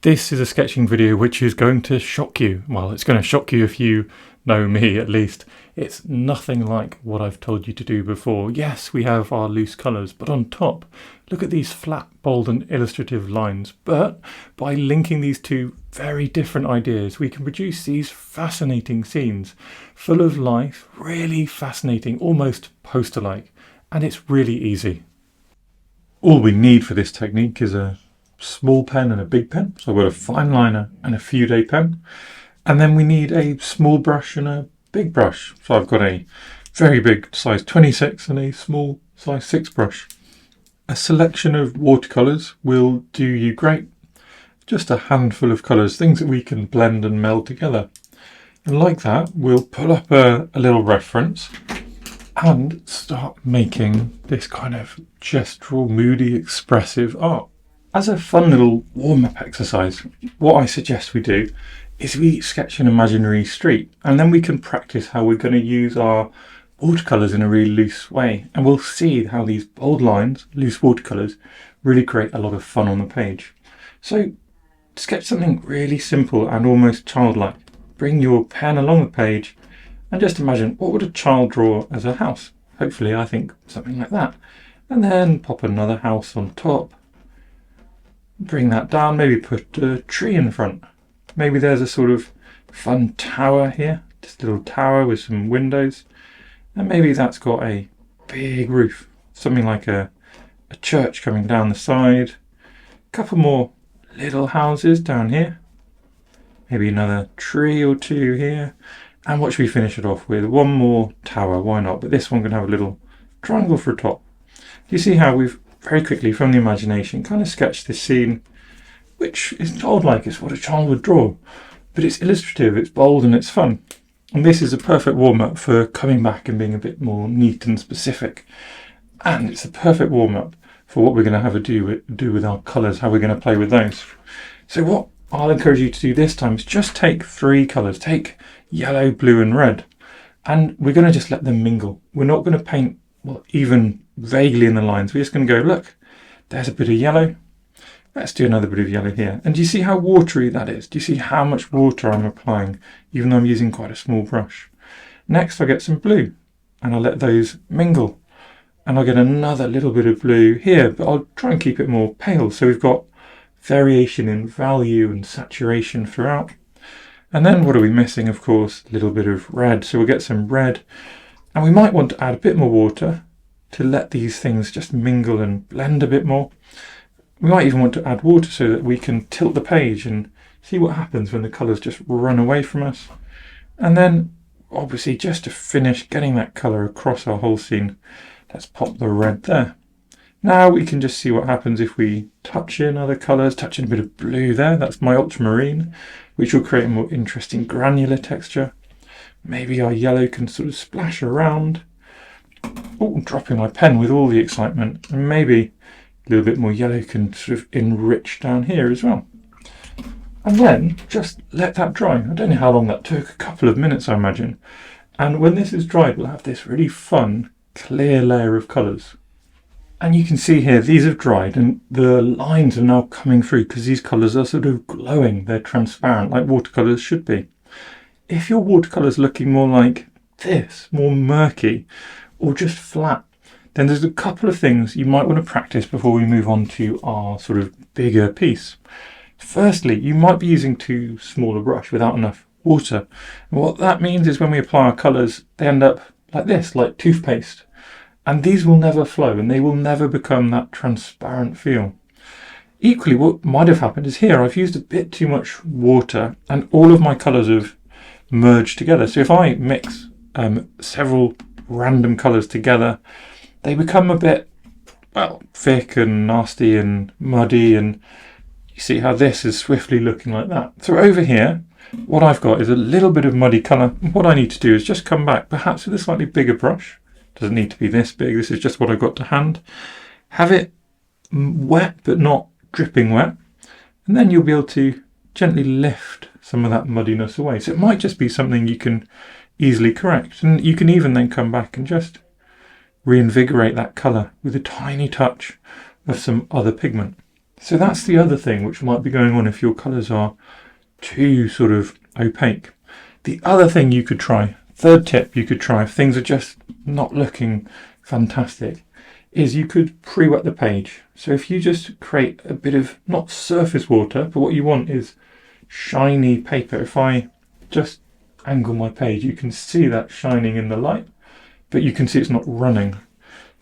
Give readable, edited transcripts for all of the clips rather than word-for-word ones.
This is a sketching video which is going to shock you. Well, it's going to shock you if you know me at least. It's nothing like what I've told you to do before. Yes, we have our loose colours, but on top, look at these flat, bold and illustrative lines. But by linking these two very different ideas, we can produce these fascinating scenes, full of life, really fascinating, almost poster-like. And it's really easy. All we need for this technique is a small pen and a big pen. So I've got a fine liner and a few day pen. And then we need a small brush and a big brush. So I've got a very big size 26 and a small size 6 brush. A selection of watercolours will do you great. Just a handful of colours, things that we can blend and meld together. And like that, we'll pull up a little reference and start making this kind of gestural, moody, expressive art. As a fun little warm-up exercise, what I suggest we do is we sketch an imaginary street, and then we can practice how we're going to use our watercolours in a really loose way. And we'll see how these bold lines, loose watercolours, really create a lot of fun on the page. So sketch something really simple and almost childlike. Bring your pen along the page and just imagine, what would a child draw as a house? Hopefully, I think something like that. And then pop another house on top. Bring that down, maybe put a tree in front. Maybe there's a sort of fun tower here, just a little tower with some windows. And maybe that's got a big roof, something like a church coming down the side. A couple more little houses down here. Maybe another tree or two here. And what should we finish it off with? One more tower, why not? But this one can have a little triangle for a top. Do you see how we've very quickly, from the imagination, kind of sketched this scene, which is childlike, it's what a child would draw, but it's illustrative, it's bold and it's fun. And this is a perfect warm-up for coming back and being a bit more neat and specific. And it's a perfect warm-up for what we're going to have to do with our colours, how we're going to play with those. So what I'll encourage you to do this time is just take 3 colours, take yellow, blue and red, and we're going to just let them mingle. We're not going to paint, well, even vaguely in the lines. We're just going to go, look, there's a bit of yellow. Let's do another bit of yellow here. And do you see how watery that is? Do you see how much water I'm applying, even though I'm using quite a small brush? Next, I'll get some blue and I'll let those mingle. And I'll get another little bit of blue here, but I'll try and keep it more pale. So we've got variation in value and saturation throughout. And then what are we missing? Of course, a little bit of red. So we'll get some red. And we might want to add a bit more water to let these things just mingle and blend a bit more. We might even want to add water so that we can tilt the page and see what happens when the colours just run away from us. And then, obviously, just to finish getting that colour across our whole scene, let's pop the red there. Now we can just see what happens if we touch in other colours, touch in a bit of blue there. That's my ultramarine, which will create a more interesting granular texture. Maybe our yellow can sort of splash around. Oh, I'm dropping my pen with all the excitement. And maybe a little bit more yellow can sort of enrich down here as well. And then just let that dry. I don't know how long that took, a couple of minutes I imagine. And when this is dried, we'll have this really fun, clear layer of colours. And you can see here, these have dried and the lines are now coming through because these colours are sort of glowing. They're transparent like watercolours should be. If your watercolour's looking more like this, more murky, or just flat, then there's a couple of things you might want to practice before we move on to our sort of bigger piece. Firstly, you might be using too small a brush without enough water. And what that means is when we apply our colours, they end up like this, like toothpaste. And these will never flow and they will never become that transparent feel. Equally, what might have happened is here I've used a bit too much water and all of my colours have merged together. So if I mix several random colours together, they become a bit, well, thick and nasty and muddy, and you see how this is swiftly looking like that. So over here, what I've got is a little bit of muddy colour. What I need to do is just come back, perhaps with a slightly bigger brush. Doesn't need to be this big, this is just what I've got to hand. Have it wet but not dripping wet, and then you'll be able to gently lift some of that muddiness away. So it might just be something you can easily correct, and you can even then come back and just reinvigorate that colour with a tiny touch of some other pigment. So that's the other thing which might be going on if your colours are too sort of opaque. The other thing you could try, third tip you could try if things are just not looking fantastic, is you could pre-wet the page. So if you just create a bit of, not surface water, but what you want is shiny paper. If I just angle my page, you can see that shining in the light, but you can see it's not running.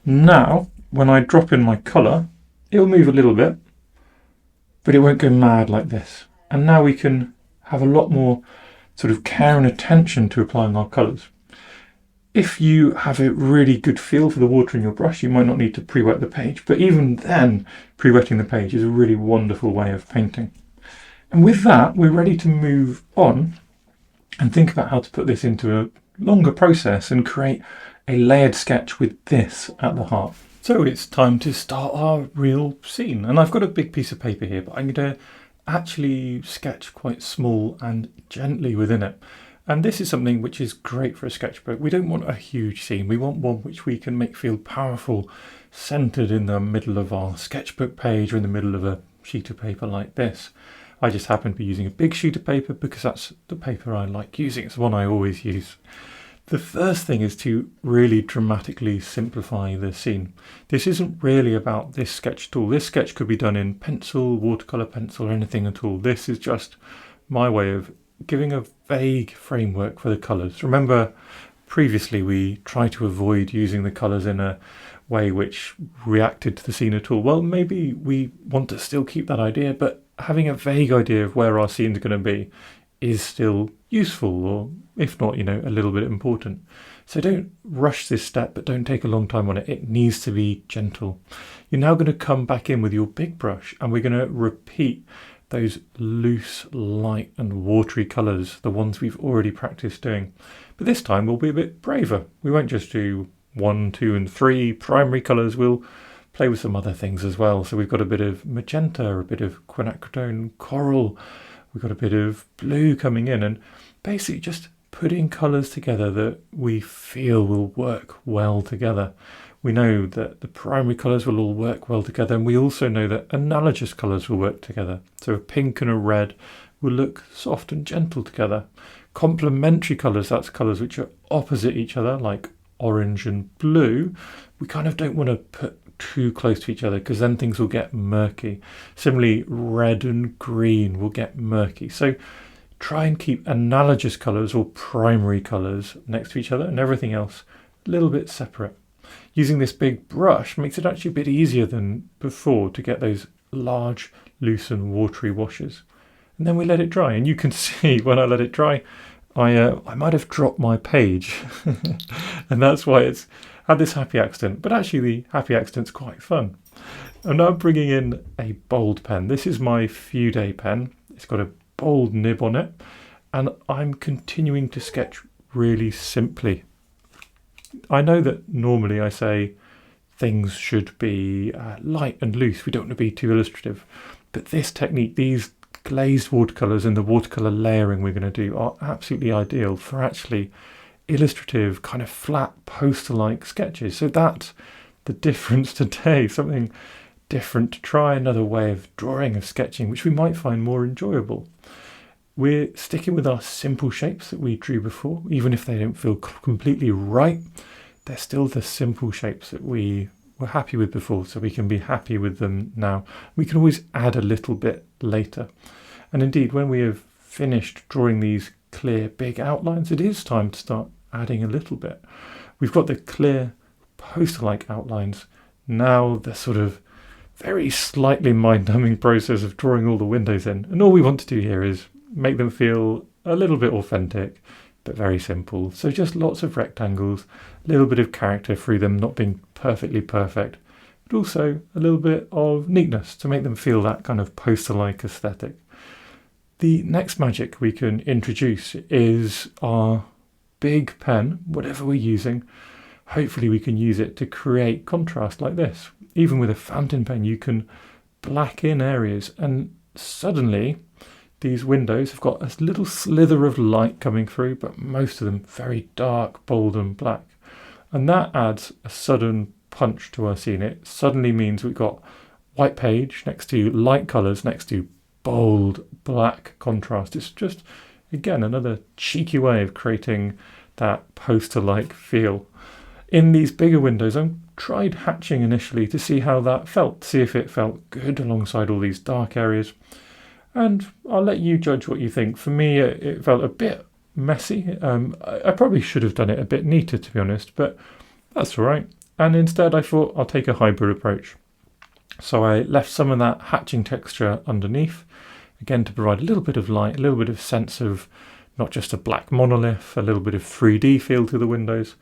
Now, when I drop in my colour, it'll move a little bit, but it won't go mad like this. And now we can have a lot more sort of care and attention to applying our colours. If you have a really good feel for the water in your brush, you might not need to pre-wet the page, but even then, pre-wetting the page is a really wonderful way of painting. And with that, we're ready to move on and think about how to put this into a longer process and create a layered sketch with this at the heart. So it's time to start our real scene. And I've got a big piece of paper here, but I'm going to actually sketch quite small and gently within it. And this is something which is great for a sketchbook. We don't want a huge scene. We want one which we can make feel powerful, centered in the middle of our sketchbook page or in the middle of a sheet of paper like this. I just happen to be using a big sheet of paper because that's the paper I like using. It's the one I always use. The first thing is to really dramatically simplify the scene. This isn't really about this sketch at all. This sketch could be done in pencil, watercolor pencil, or anything at all. This is just my way of giving a vague framework for the colours. Remember, previously we tried to avoid using the colours in a way which reacted to the scene at all. Well, maybe we want to still keep that idea, but having a vague idea of where our scene's going to be is still useful, or if not, a little bit important. So don't rush this step, but don't take a long time on it. It needs to be gentle. You're now going to come back in with your big brush and we're going to repeat those loose, light and watery colours, the ones we've already practiced doing. But this time we'll be a bit braver. We won't just do 1, 2 and 3 primary colours. We'll play with some other things as well. So we've got a bit of magenta, a bit of quinacridone coral, we've got a bit of blue coming in, and basically just putting colours together that we feel will work well together. We know that the primary colours will all work well together, and we also know that analogous colours will work together. So a pink and a red will look soft and gentle together. Complementary colours, that's colours which are opposite each other, like orange and blue, we kind of don't want to put too close to each other because then things will get murky. Similarly, red and green will get murky. So try and keep analogous colours or primary colours next to each other and everything else a little bit separate. Using this big brush makes it actually a bit easier than before to get those large, loose and watery washes. And then we let it dry, and you can see when I let it dry, I might have dropped my page and that's why it's had this happy accident, but actually the happy accident's quite fun. I'm now bringing in a bold pen. This is my Few Day pen. It's got a bold nib on it, and I'm continuing to sketch really simply. I know that normally I say things should be light and loose. We don't want to be too illustrative, but this technique, these glazed watercolours and the watercolour layering we're going to do are absolutely ideal for actually illustrative, kind of flat poster-like sketches. So that's the difference today, something different, to try another way of drawing, of sketching, which we might find more enjoyable. We're sticking with our simple shapes that we drew before, even if they don't feel completely right. They're still the simple shapes that we were happy with before, so we can be happy with them now. We can always add a little bit later. And indeed, when we have finished drawing these clear big outlines, it is time to start adding a little bit. We've got the clear poster-like outlines. Now the sort of very slightly mind-numbing process of drawing all the windows in. And all we want to do here is make them feel a little bit authentic, but very simple. So just lots of rectangles, a little bit of character through them not being perfectly perfect, but also a little bit of neatness to make them feel that kind of poster-like aesthetic. The next magic we can introduce is our big pen, whatever we're using. Hopefully we can use it to create contrast like this. Even with a fountain pen, you can black in areas, and suddenly these windows have got a little slither of light coming through, but most of them very dark, bold and black. And that adds a sudden punch to our scene. It suddenly means we've got white page next to light colours next to bold black contrast. It's just, again, another cheeky way of creating that poster-like feel. In these bigger windows, I tried hatching initially to see how that felt, see if it felt good alongside all these dark areas. And I'll let you judge what you think. For me, it felt a bit messy. I probably should have done it a bit neater, to be honest, but that's all right. And instead I thought I'll take a hybrid approach. So I left some of that hatching texture underneath, again to provide a little bit of light, a little bit of sense of not just a black monolith, a little bit of 3D feel to the windows,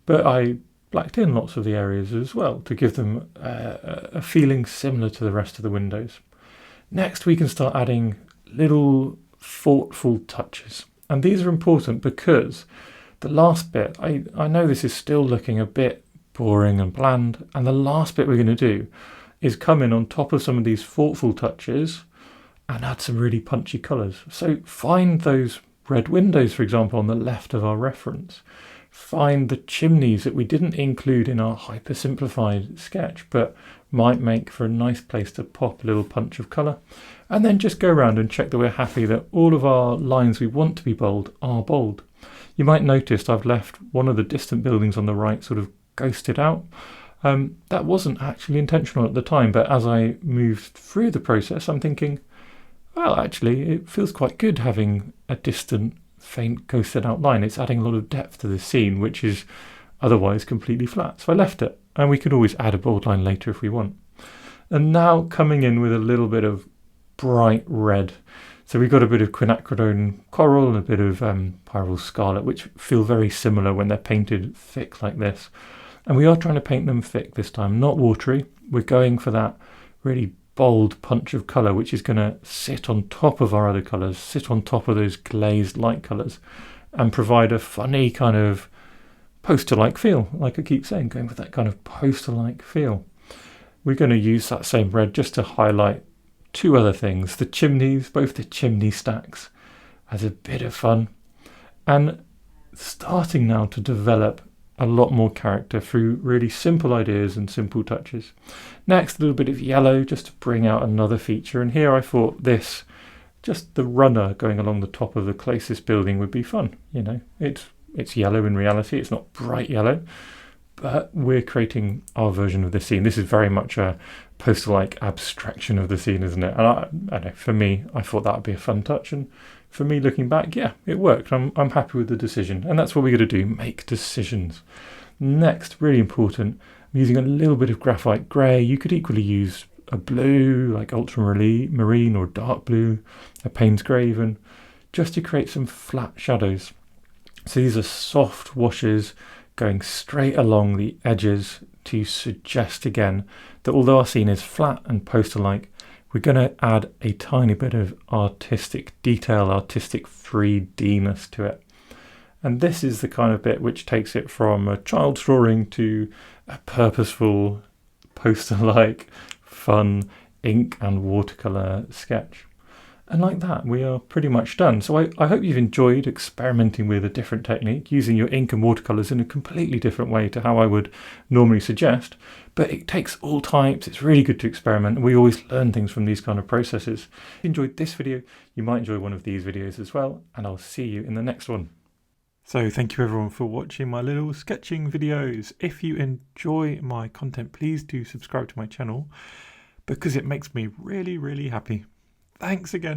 but I blacked in lots of the areas as well to give them a feeling similar to the rest of the windows. Next we can start adding little thoughtful touches, and these are important because the last bit, I know this is still looking a bit boring and bland, and the last bit we're going to do is come in on top of some of these thoughtful touches and add some really punchy colours. So find those red windows, for example, on the left of our reference. Find the chimneys that we didn't include in our hyper simplified sketch, but might make for a nice place to pop a little punch of colour. And then just go around and check that we're happy that all of our lines we want to be bold are bold. You might notice I've left one of the distant buildings on the right sort of ghosted out. That wasn't actually intentional at the time, but as I moved through the process, I'm thinking, well, actually, it feels quite good having a distant, faint, ghosted outline. It's adding a lot of depth to the scene, which is otherwise completely flat. So I left it, and we could always add a bold line later if we want. And now coming in with a little bit of bright red. So we've got a bit of quinacridone coral and a bit of pyrrole scarlet, which feel very similar when they're painted thick like this. And we are trying to paint them thick this time, not watery. We're going for that really bold punch of colour, which is going to sit on top of our other colours, sit on top of those glazed light colours, and provide a funny kind of poster-like feel. Like I keep saying, going for that kind of poster-like feel. We're going to use that same red just to highlight two other things. The chimneys, both the chimney stacks, as a bit of fun. And starting now to develop a lot more character through really simple ideas and simple touches. Next, a little bit of yellow just to bring out another feature. And here I thought this, just the runner going along the top of the closest building would be fun. You know, it's yellow in reality. It's not bright yellow, but we're creating our version of the scene. This is very much a poster-like abstraction of the scene, isn't it? And I know, for me, I thought that would be a fun touch. And for me, looking back, yeah, it worked. I'm happy with the decision. And that's what we're going to do, make decisions. Next, really important, I'm using a little bit of graphite grey. You could equally use a blue, like ultramarine or dark blue, a Payne's grey even, just to create some flat shadows. So these are soft washes going straight along the edges to suggest again that although our scene is flat and poster-like, we're going to add a tiny bit of artistic detail, artistic 3D-ness to it. And this is the kind of bit which takes it from a child's drawing to a purposeful, poster-like, fun ink and watercolor sketch. And like that, we are pretty much done. So I hope you've enjoyed experimenting with a different technique, using your ink and watercolors in a completely different way to how I would normally suggest. But it takes all types. It's really good to experiment. And we always learn things from these kind of processes. If you enjoyed this video, you might enjoy one of these videos as well. And I'll see you in the next one. So thank you everyone for watching my little sketching videos. If you enjoy my content, please do subscribe to my channel because it makes me really, really happy. Thanks again.